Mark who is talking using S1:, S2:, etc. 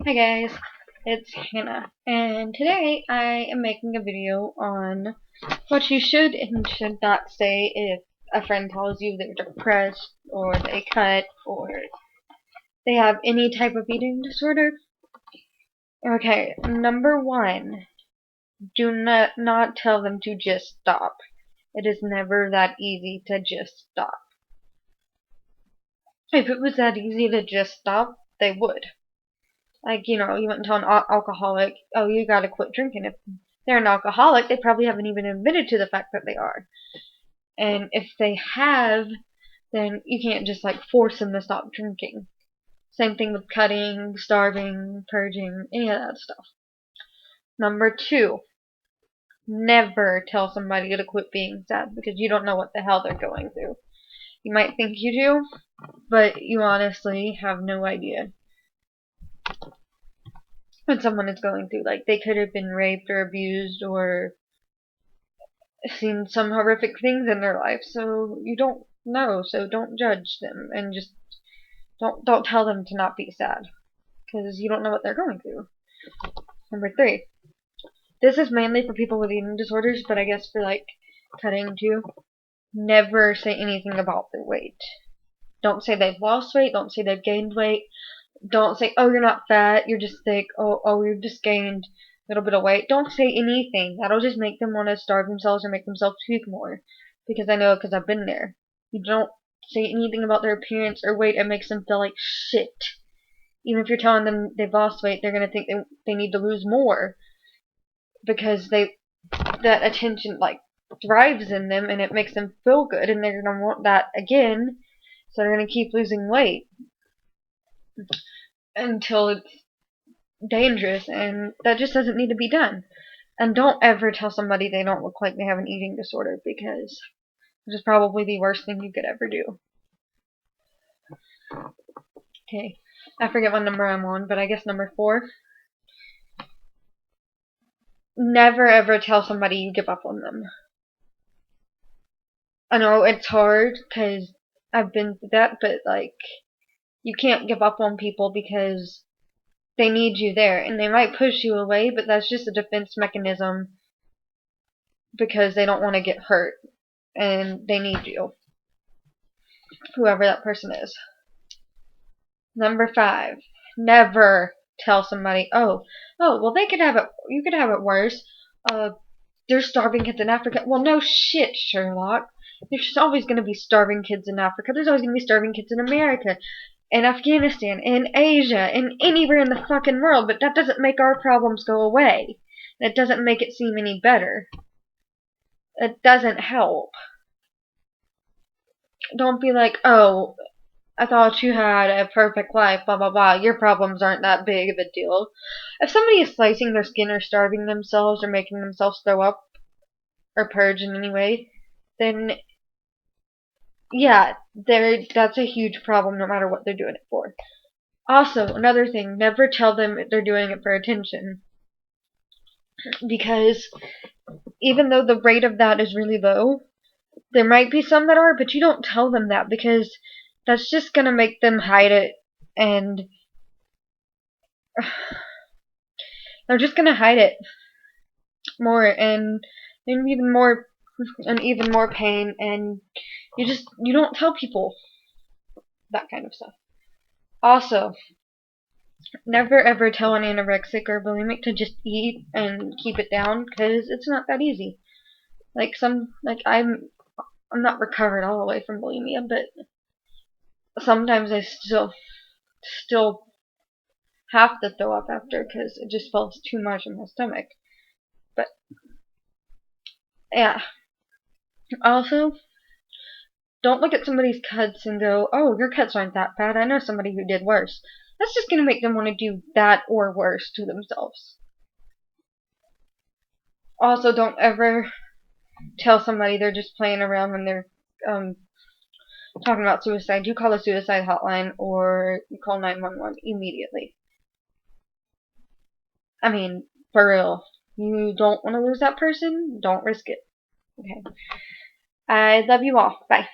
S1: Hi guys, it's Hannah, and today I am making a video on what you should and should not say if a friend tells you they're depressed, or they cut, or they have any type of eating disorder. Okay, number one, do not tell them to just stop. It is never that easy to just stop. If it was that easy to just stop, they would. Like, you wouldn't tell an alcoholic, oh, you gotta quit drinking. If they're an alcoholic, they probably haven't even admitted to the fact that they are. And if they have, then you can't just, like, force them to stop drinking. Same thing with cutting, starving, purging, any of that stuff. Number two, never tell somebody to quit being sad because you don't know what the hell they're going through. You might think you do, but you honestly have no idea what someone is going through. Like, they could have been raped or abused or seen some horrific things in their life, so you don't know, so don't judge them, and just don't tell them to not be sad, because you don't know what they're going through. Number three, this is mainly for people with eating disorders, but I guess for, like, cutting too. Never say anything about their weight. Don't say they've lost weight, don't say they've gained weight, don't say, oh, you're not fat, you're just thick, oh, you've just gained a little bit of weight. Don't say anything. That'll just make them want to starve themselves or make themselves puke more. Because I know, because I've been there. You don't say anything about their appearance or weight, it makes them feel like shit. Even if you're telling them they've lost weight, they're going to think they need to lose more. Because that attention, like, thrives in them, and it makes them feel good, and they're going to want that again. So they're going to keep losing weight until it's dangerous, and that just doesn't need to be done. And don't ever tell somebody they don't look like they have an eating disorder, because this is probably the worst thing you could ever do. Okay, I forget what number I'm on, but I guess number 4. Never ever tell somebody you give up on them. I know it's hard, because I've been through that, but, like, you can't give up on people because they need you there, and they might push you away, but that's just a defense mechanism because they don't want to get hurt, and they need you, whoever that person is. Number 5, never tell somebody, oh, well, they could have it, you could have it worse. There's starving kids in Africa. Well, no shit, Sherlock. There's always going to be starving kids in Africa. There's always going to be starving kids in America, in Afghanistan, in Asia, in anywhere in the fucking world, but that doesn't make our problems go away. It doesn't make it seem any better. It doesn't help. Don't be like, oh, I thought you had a perfect life, blah blah blah. Your problems aren't that big of a deal. If somebody is slicing their skin or starving themselves or making themselves throw up or purge in any way, then yeah, that's a huge problem no matter what they're doing it for. Also, another thing, never tell them they're doing it for attention. Because even though the rate of that is really low, there might be some that are, but you don't tell them that because that's just going to make them hide it, and they're just going to hide it more, and even more pain, and you don't tell people that kind of stuff. Also, never ever tell an anorexic or bulimic to just eat and keep it down, because it's not that easy. I'm not recovered all the way from bulimia, but sometimes I still have to throw up after because it just feels too much in my stomach. But yeah. Also, don't look at somebody's cuts and go, oh, your cuts aren't that bad. I know somebody who did worse. That's just going to make them want to do that or worse to themselves. Also, don't ever tell somebody they're just playing around when they're talking about suicide. You call the suicide hotline or you call 911 immediately. I mean, for real. You don't want to lose that person? Don't risk it. Okay. I love you all. Bye.